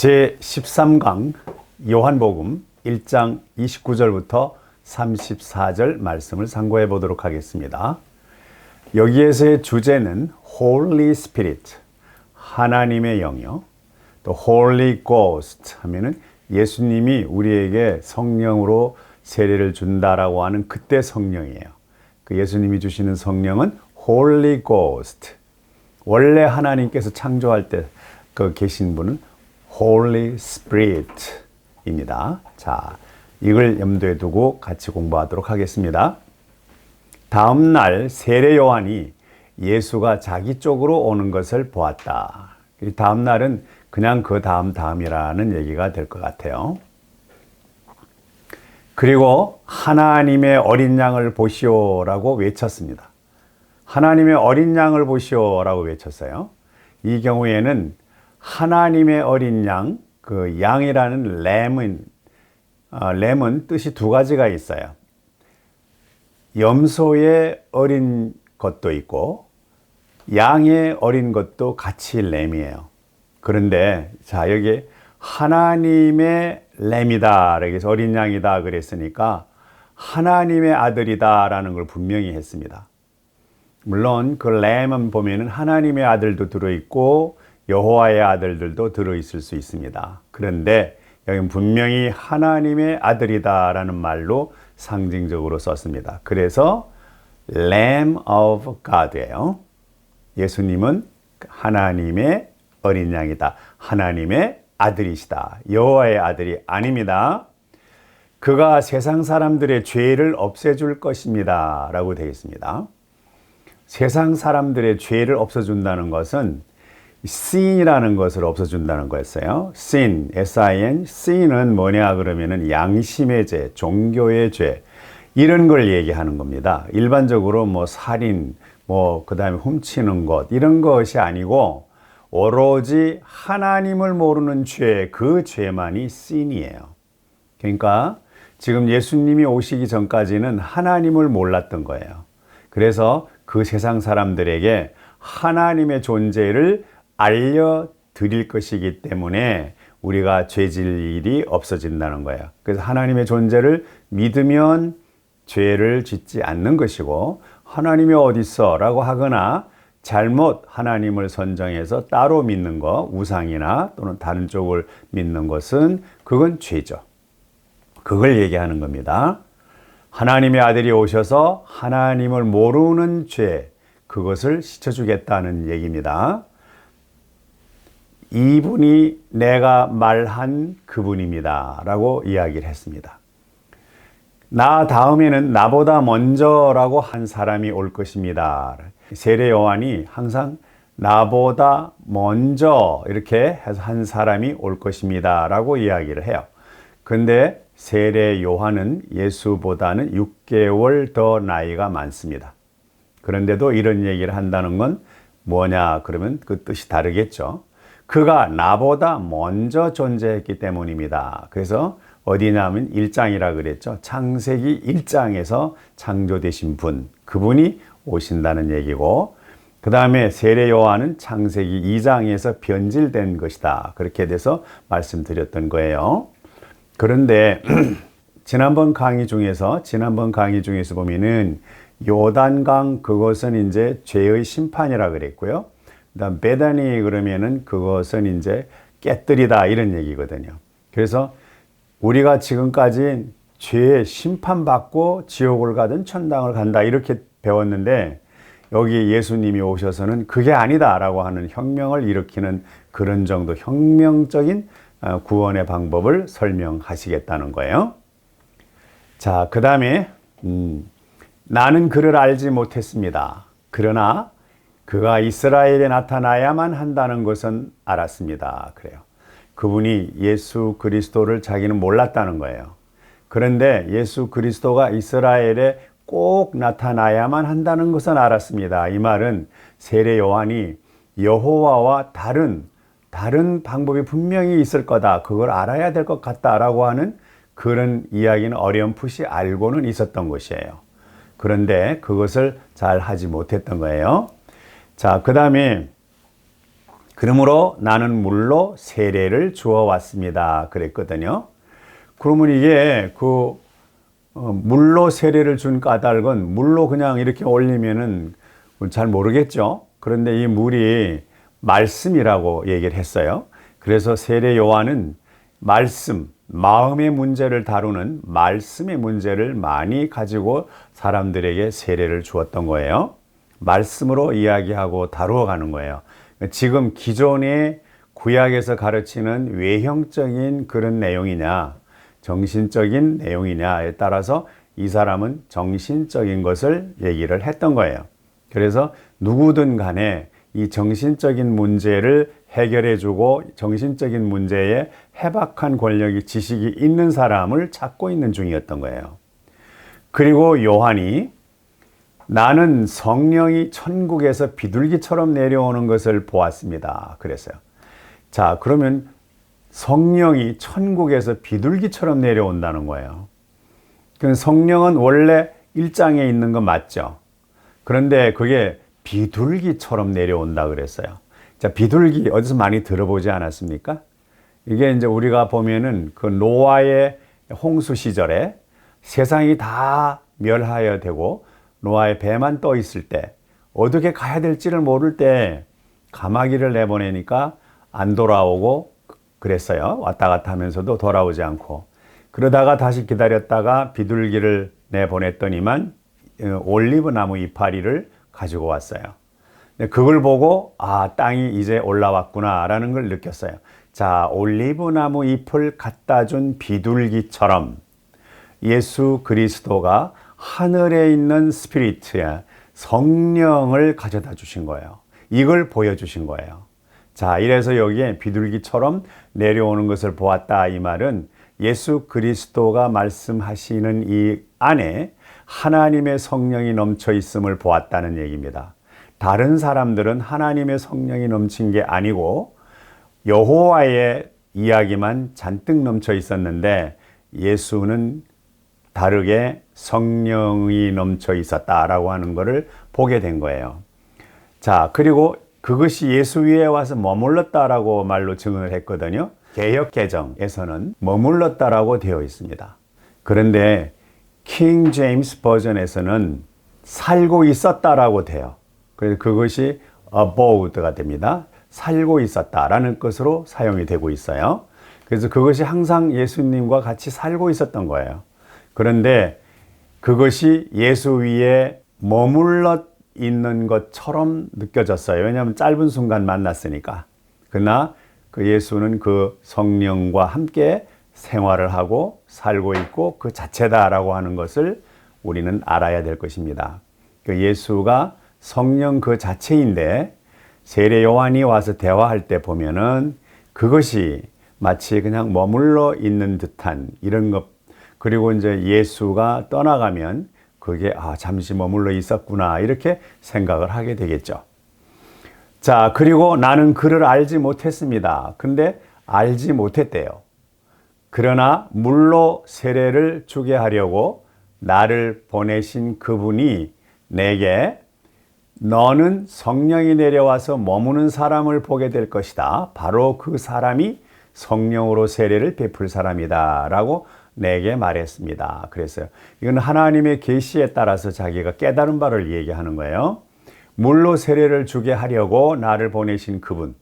제13강 요한복음 1장 29절부터 34절 말씀을 상고해 보도록 하겠습니다. 여기에서의 주제는 Holy Spirit, 하나님의 영이요. 또 Holy Ghost 하면은 예수님이 우리에게 성령으로 세례를 준다라고 하는 그때 성령이에요. 그 예수님이 주시는 성령은 Holy Ghost. 원래 하나님께서 창조할 때 그 계신 분은 Holy Spirit입니다. 자, 이걸 염두에 두고 같이 공부하도록 하겠습니다. 다음 날 세례 요한이 예수가 자기 쪽으로 오는 것을 보았다. 다음 날은 그냥 그 다음이라는 얘기가 될 것 같아요. 그리고 하나님의 어린 양을 보시오라고 외쳤습니다. 하나님의 어린 양을 보시오라고 외쳤어요. 이 경우에는 하나님의 어린 양, 그 양이라는 램은 뜻이 두 가지가 있어요. 염소의 어린 것도 있고 양의 어린 것도 같이 램이에요. 그런데 자, 여기 하나님의 램이다, 그래서 어린 양이다 그랬으니까 하나님의 아들이다라는 걸 분명히 했습니다. 물론 그 램은 보면은 하나님의 아들도 들어있고 여호와의 아들들도 들어있을 수 있습니다. 그런데 여기는 분명히 하나님의 아들이다라는 말로 상징적으로 썼습니다. 그래서 Lamb of God예요. 예수님은 하나님의 어린 양이다. 하나님의 아들이시다. 여호와의 아들이 아닙니다. 그가 세상 사람들의 죄를 없애줄 것입니다. 라고 되어 있습니다. 세상 사람들의 죄를 없애준다는 것은 sin이라는 것을 없애준다는 거였어요. sin, S-I-N, sin은 뭐냐 그러면은 양심의 죄, 종교의 죄, 이런 걸 얘기하는 겁니다. 일반적으로 뭐 살인, 그 다음에 훔치는 것, 이런 것이 아니고 오로지 하나님을 모르는 죄, 그 죄만이 sin이에요. 그러니까 지금 예수님이 오시기 전까지는 하나님을 몰랐던 거예요. 그래서 그 세상 사람들에게 하나님의 존재를 알려드릴 것이기 때문에 우리가 죄질 일이 없어진다는 거예요. 그래서 하나님의 존재를 믿으면 죄를 짓지 않는 것이고, 하나님이 어디 있어? 라고 하거나 잘못 하나님을 선정해서 따로 믿는 것, 우상이나 또는 다른 쪽을 믿는 것은 그건 죄죠. 그걸 얘기하는 겁니다. 하나님의 아들이 오셔서 하나님을 모르는 죄, 그것을 씻어주겠다는 얘기입니다. 이분이 내가 말한 그분입니다. 라고 이야기를 했습니다. 나 다음에는 나보다 먼저라고 한 사람이 올 것입니다. 세례 요한이 항상 나보다 먼저 이렇게 해서 한 사람이 올 것입니다. 라고 이야기를 해요. 근데 세례 요한은 예수보다는 6개월 더 나이가 많습니다. 그런데도 이런 얘기를 한다는 건 뭐냐 그러면 그 뜻이 다르겠죠. 그가 나보다 먼저 존재했기 때문입니다. 그래서 어디냐면 1장이라 그랬죠. 창세기 1장에서 창조되신 분, 그분이 오신다는 얘기고, 그 다음에 세례 요한은 창세기 2장에서 변질된 것이다. 그렇게 돼서 말씀드렸던 거예요. 그런데 지난번 강의 중에서 보면은 요단강, 그것은 이제 죄의 심판이라 그랬고요. 그다음 베다니 그러면은 그것은 이제 깨뜨리다, 이런 얘기거든요. 그래서 우리가 지금까지 죄의 심판받고 지옥을 가든 천당을 간다, 이렇게 배웠는데 여기 예수님이 오셔서는 그게 아니다라고 하는 혁명을 일으키는 그런 정도 혁명적인 구원의 방법을 설명하시겠다는 거예요. 자, 그 다음에 나는 그를 알지 못했습니다. 그러나 그가 이스라엘에 나타나야만 한다는 것은 알았습니다. 그래요. 그분이 예수 그리스도를 자기는 몰랐다는 거예요. 그런데 예수 그리스도가 이스라엘에 꼭 나타나야만 한다는 것은 알았습니다. 이 말은 세례 요한이 여호와와 다른 방법이 분명히 있을 거다, 그걸 알아야 될 것 같다라고 하는 그런 이야기는 어렴풋이 알고는 있었던 것이에요. 그런데 그것을 잘 하지 못했던 거예요. 자, 그 다음에 그러므로 나는 물로 세례를 주어 왔습니다. 그랬거든요. 그러면 이게 물로 세례를 준 까닭은 물로 그냥 이렇게 올리면은 잘 모르겠죠. 그런데 이 물이 말씀이라고 얘기를 했어요. 그래서 세례 요한은 말씀, 마음의 문제를 다루는 말씀의 문제를 많이 가지고 사람들에게 세례를 주었던 거예요. 말씀으로 이야기하고 다루어 가는 거예요. 지금 기존의 구약에서 가르치는 외형적인 그런 내용이냐, 정신적인 내용이냐에 따라서 이 사람은 정신적인 것을 얘기를 했던 거예요. 그래서 누구든 간에 이 정신적인 문제를 해결해 주고 정신적인 문제에 해박한 권력이 지식이 있는 사람을 찾고 있는 중이었던 거예요. 그리고 요한이 나는 성령이 천국에서 비둘기처럼 내려오는 것을 보았습니다. 그랬어요. 자, 그러면 성령이 천국에서 비둘기처럼 내려온다는 거예요. 성령은 원래 일장에 있는 거 맞죠? 그런데 그게 비둘기처럼 내려온다 그랬어요. 자, 비둘기 어디서 많이 들어보지 않았습니까? 이게 이제 우리가 보면은 그 노아의 홍수 시절에 세상이 다 멸하여 되고 노아의 배만 떠 있을 때 어떻게 가야 될지를 모를 때 가마귀를 내보내니까 안 돌아오고 그랬어요. 왔다 갔다 하면서도 돌아오지 않고. 그러다가 다시 기다렸다가 비둘기를 내보냈더니만 올리브 나무 이파리를 가지고 왔어요. 그걸 보고 땅이 이제 올라왔구나 라는 걸 느꼈어요. 자, 올리브 나무 잎을 갖다 준 비둘기처럼 예수 그리스도가 하늘에 있는 스피리트야 성령을 가져다 주신 거예요. 이걸 보여주신 거예요. 자, 이래서 여기에 비둘기처럼 내려오는 것을 보았다 이 말은 예수 그리스도가 말씀하시는 이 안에 하나님의 성령이 넘쳐 있음을 보았다는 얘기입니다. 다른 사람들은 하나님의 성령이 넘친 게 아니고 여호와의 이야기만 잔뜩 넘쳐 있었는데 예수는 다르게 성령이 넘쳐 있었다라고 하는 것을 보게 된 거예요. 자, 그리고 그것이 예수 위에 와서 머물렀다라고 말로 증언을 했거든요. 개역개정에서는 머물렀다라고 되어 있습니다. 그런데 킹 제임스 버전에서는 살고 있었다라고 돼요. 그래서 그것이 abode가 됩니다. 살고 있었다라는 것으로 사용이 되고 있어요. 그래서 그것이 항상 예수님과 같이 살고 있었던 거예요. 그런데 그것이 예수 위에 머물러 있는 것처럼 느껴졌어요. 왜냐하면 짧은 순간 만났으니까. 그러나 그 예수는 그 성령과 함께 생활을 하고 살고 있고 그 자체다라고 하는 것을 우리는 알아야 될 것입니다. 그 예수가 성령 그 자체인데 세례 요한이 와서 대화할 때 보면은 그것이 마치 그냥 머물러 있는 듯한 이런 것. 그리고 이제 예수가 떠나가면 그게 잠시 머물러 있었구나 이렇게 생각을 하게 되겠죠. 자, 그리고 나는 그를 알지 못했습니다. 근데 알지 못했대요. 그러나 물로 세례를 주게 하려고 나를 보내신 그분이 내게 너는 성령이 내려와서 머무는 사람을 보게 될 것이다. 바로 그 사람이 성령으로 세례를 베풀 사람이다 라고 내게 말했습니다. 그랬어요. 이건 하나님의 계시에 따라서 자기가 깨달은 바를 얘기하는 거예요. 물로 세례를 주게 하려고 나를 보내신 그분.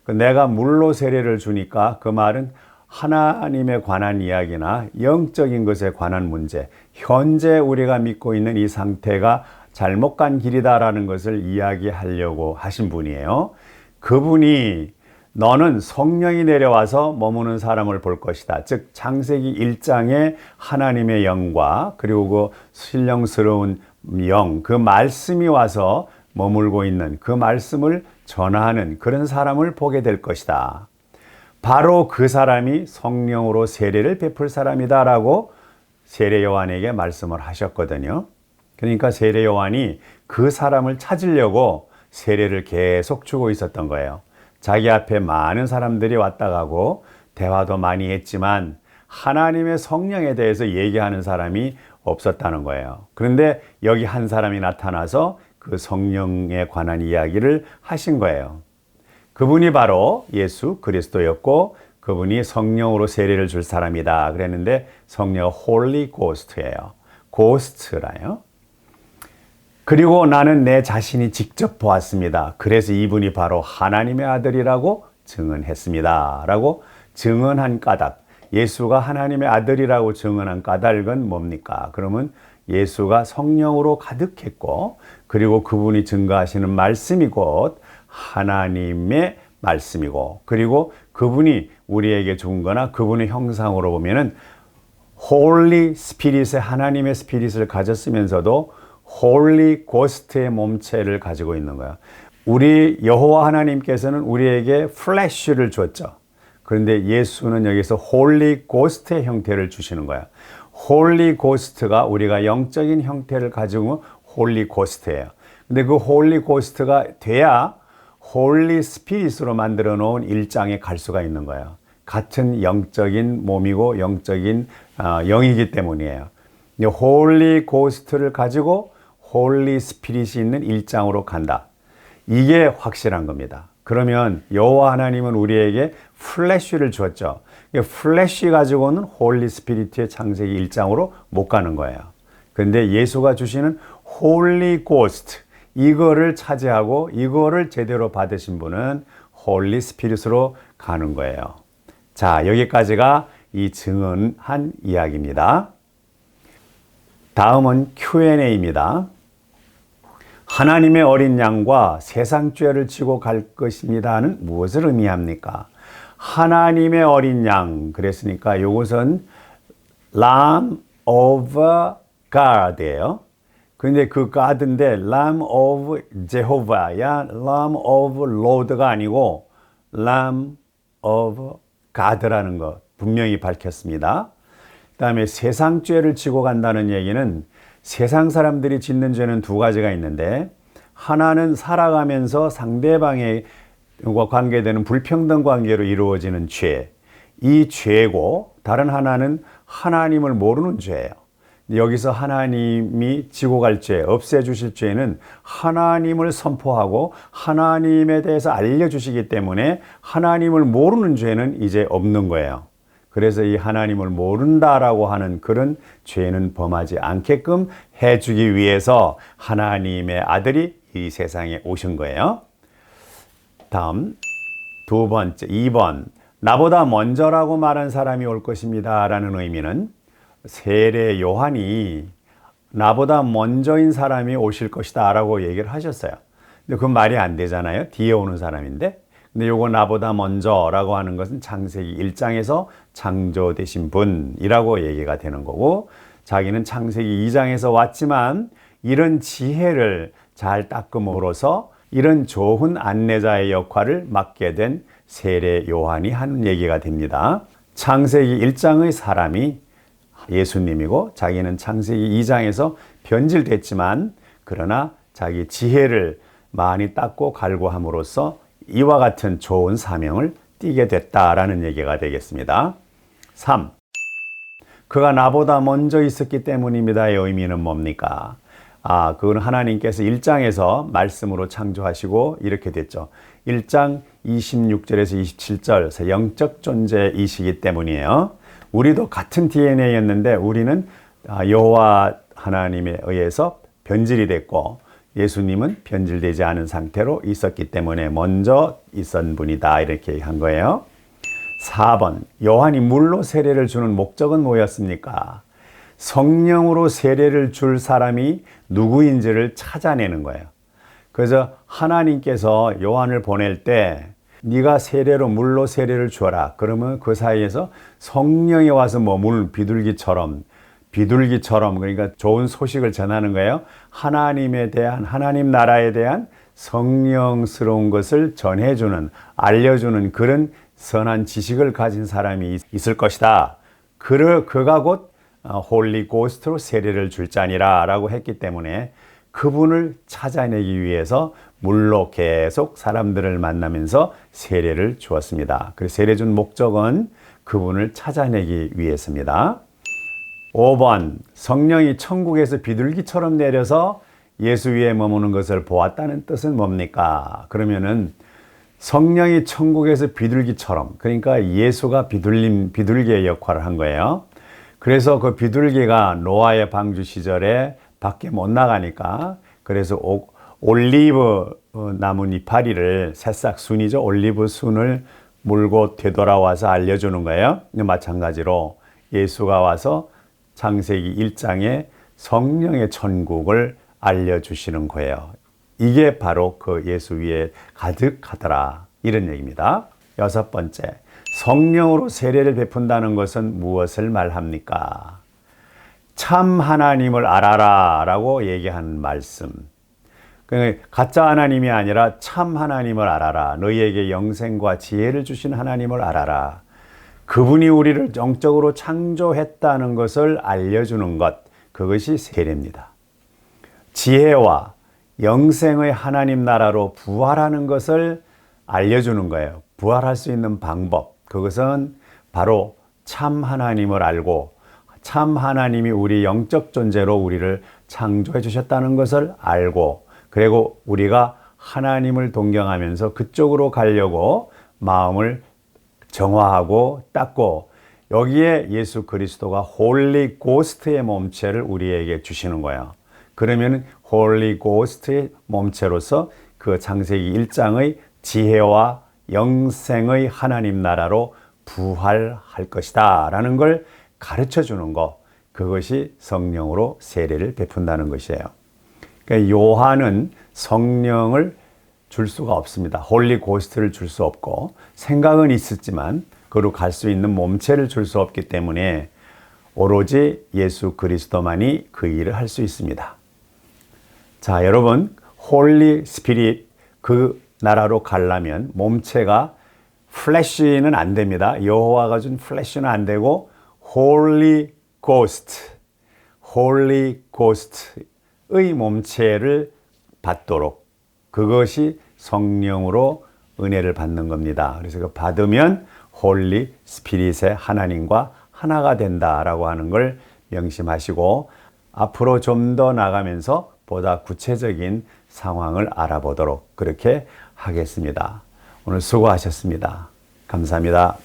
내가 물로 세례를 주니까 그 말은 하나님에 관한 이야기나 영적인 것에 관한 문제, 현재 우리가 믿고 있는 이 상태가 잘못 간 길이다라는 것을 이야기하려고 하신 분이에요. 그분이 너는 성령이 내려와서 머무는 사람을 볼 것이다. 즉 창세기 1장의 하나님의 영과 그리고 그 신령스러운 영, 그 말씀이 와서 머물고 있는 그 말씀을 전하는 그런 사람을 보게 될 것이다. 바로 그 사람이 성령으로 세례를 베풀 사람이다라고 세례 요한에게 말씀을 하셨거든요. 그러니까 세례 요한이 그 사람을 찾으려고 세례를 계속 주고 있었던 거예요. 자기 앞에 많은 사람들이 왔다 가고 대화도 많이 했지만 하나님의 성령에 대해서 얘기하는 사람이 없었다는 거예요. 그런데 여기 한 사람이 나타나서 그 성령에 관한 이야기를 하신 거예요. 그분이 바로 예수 그리스도였고 그분이 성령으로 세례를 줄 사람이다 그랬는데 성령 홀리 고스트예요. 고스트라요. 그리고 나는 내 자신이 직접 보았습니다. 그래서 이분이 바로 하나님의 아들이라고 증언했습니다. 라고 증언한 까닭. 예수가 하나님의 아들이라고 증언한 까닭은 뭡니까? 그러면 예수가 성령으로 가득했고 그리고 그분이 증거하시는 말씀이 곧 하나님의 말씀이고 그리고 그분이 우리에게 준 거나 그분의 형상으로 보면은 홀리 스피릿의 하나님의 스피릿을 가졌으면서도 홀리 고스트의 몸체를 가지고 있는 거야. 우리 여호와 하나님께서는 우리에게 플래시를 줬죠. 그런데 예수는 여기서 홀리 고스트의 형태를 주시는 거야. 홀리 고스트가 우리가 영적인 형태를 가지고 홀리 고스트예요. 근데 그 홀리 고스트가 돼야 홀리 스피릿으로 만들어 놓은 일장에 갈 수가 있는 거예요. 같은 영적인 몸이고 영적인 영이기 때문이에요. 홀리 고스트를 가지고 홀리 스피릿이 있는 일장으로 간다. 이게 확실한 겁니다. 그러면 여호와 하나님은 우리에게 플래시를 주었죠. 플래시 가지고는 홀리 스피릿의 창세기 1장으로 못 가는 거예요. 그런데 예수가 주시는 홀리 고스트 이거를 차지하고 이거를 제대로 받으신 분은 홀리 스피릿으로 가는 거예요. 자, 여기까지가 이 증언한 이야기입니다. 다음은 Q&A입니다. 하나님의 어린 양과 세상 죄를 지고 갈 것입니다는 무엇을 의미합니까? 하나님의 어린 양 그랬으니까 이것은 Lamb of God예요. 근데 그 God인데 Lamb of Jehovah야 Lamb of Lord가 아니고 Lamb of God라는 것 분명히 밝혔습니다. 그 다음에 세상 죄를 지고 간다는 얘기는 세상 사람들이 짓는 죄는 두 가지가 있는데 하나는 살아가면서 상대방과 관계되는 불평등 관계로 이루어지는 죄, 이 죄고 다른 하나는 하나님을 모르는 죄예요. 여기서 하나님이 지고 갈 죄, 없애주실 죄는 하나님을 선포하고 하나님에 대해서 알려주시기 때문에 하나님을 모르는 죄는 이제 없는 거예요. 그래서 이 하나님을 모른다라고 하는 그런 죄는 범하지 않게끔 해주기 위해서 하나님의 아들이 이 세상에 오신 거예요. 다음 두 번째 2번 나보다 먼저라고 말한 사람이 올 것입니다 라는 의미는 세례 요한이 나보다 먼저인 사람이 오실 것이다 라고 얘기를 하셨어요. 근데 그건 말이 안 되잖아요. 뒤에 오는 사람인데. 근데 요거 나보다 먼저라고 하는 것은 창세기 1장에서 창조되신 분이라고 얘기가 되는 거고 자기는 창세기 2장에서 왔지만 이런 지혜를 잘 닦음으로써 이런 좋은 안내자의 역할을 맡게 된 세례 요한이 하는 얘기가 됩니다. 창세기 1장의 사람이 예수님이고 자기는 창세기 2장에서 변질됐지만 그러나 자기 지혜를 많이 닦고 갈구함으로써 이와 같은 좋은 사명을 띠게 됐다라는 얘기가 되겠습니다. 3. 그가 나보다 먼저 있었기 때문입니다의 의미는 뭡니까? 그건 하나님께서 1장에서 말씀으로 창조하시고 이렇게 됐죠. 1장 26절에서 27절 영적 존재이시기 때문이에요. 우리도 같은 DNA였는데 우리는 여호와 하나님에 의해서 변질이 됐고 예수님은 변질되지 않은 상태로 있었기 때문에 먼저 있었던 분이다 이렇게 한 거예요. 4번 요한이 물로 세례를 주는 목적은 뭐였습니까? 성령으로 세례를 줄 사람이 누구인지를 찾아내는 거예요. 그래서 하나님께서 요한을 보낼 때 네가 세례로 물로 세례를 주어라. 그러면 그 사이에서 성령이 와서 물 비둘기처럼 그러니까 좋은 소식을 전하는 거예요. 하나님에 대한 하나님 나라에 대한 성령스러운 것을 전해주는 알려주는 그런 선한 지식을 가진 사람이 있을 것이다. 그가 곧 홀리 고스트로 세례를 줄 자니라 라고 했기 때문에 그분을 찾아내기 위해서 물로 계속 사람들을 만나면서 세례를 주었습니다. 그래서 세례 준 목적은 그분을 찾아내기 위해서입니다. 5번 성령이 천국에서 비둘기처럼 내려서 예수 위에 머무는 것을 보았다는 뜻은 뭡니까? 그러면은 성령이 천국에서 비둘기처럼, 그러니까 예수가 비둘기의 역할을 한 거예요. 그래서 그 비둘기가 노아의 방주 시절에 밖에 못 나가니까, 그래서 올리브 나무 이파리를, 새싹 순이죠. 올리브 순을 물고 되돌아와서 알려주는 거예요. 마찬가지로 예수가 와서 창세기 1장에 성령의 천국을 알려주시는 거예요. 이게 바로 그 예수 위에 가득하더라, 이런 얘기입니다. 6번째, 성령으로 세례를 베푼다는 것은 무엇을 말합니까? 참 하나님을 알아라 라고 얘기하는 말씀. 가짜 하나님이 아니라 참 하나님을 알아라. 너희에게 영생과 지혜를 주신 하나님을 알아라. 그분이 우리를 영적으로 창조했다는 것을 알려주는 것, 그것이 세례입니다. 지혜와 영생의 하나님 나라로 부활하는 것을 알려주는 거예요. 부활할 수 있는 방법, 그것은 바로 참 하나님을 알고 참 하나님이 우리 영적 존재로 우리를 창조해 주셨다는 것을 알고, 그리고 우리가 하나님을 동경하면서 그쪽으로 가려고 마음을 정화하고 닦고, 여기에 예수 그리스도가 홀리 고스트의 몸체를 우리에게 주시는 거예요. 그러면 홀리 고스트의 몸체로서 그 창세기 1장의 지혜와 영생의 하나님 나라로 부활할 것이다 라는 걸 가르쳐 주는 것, 그것이 성령으로 세례를 베푼다는 것이에요. 그러니까 요한은 성령을 줄 수가 없습니다. 홀리 고스트를 줄 수 없고, 생각은 있었지만 그로 갈 수 있는 몸체를 줄 수 없기 때문에 오로지 예수 그리스도만이 그 일을 할 수 있습니다. 자, 여러분, 홀리 스피릿, 그 나라로 가려면 몸체가 플래시는 안 됩니다. 여호와가 준 플래시는 안 되고 홀리 고스트, 홀리 고스트의 몸체를 받도록, 그것이 성령으로 은혜를 받는 겁니다. 그래서 그 받으면 홀리 스피릿의 하나님과 하나가 된다라고 하는 걸 명심하시고, 앞으로 좀 더 나가면서 보다 구체적인 상황을 알아보도록 그렇게 하겠습니다. 오늘 수고하셨습니다. 감사합니다.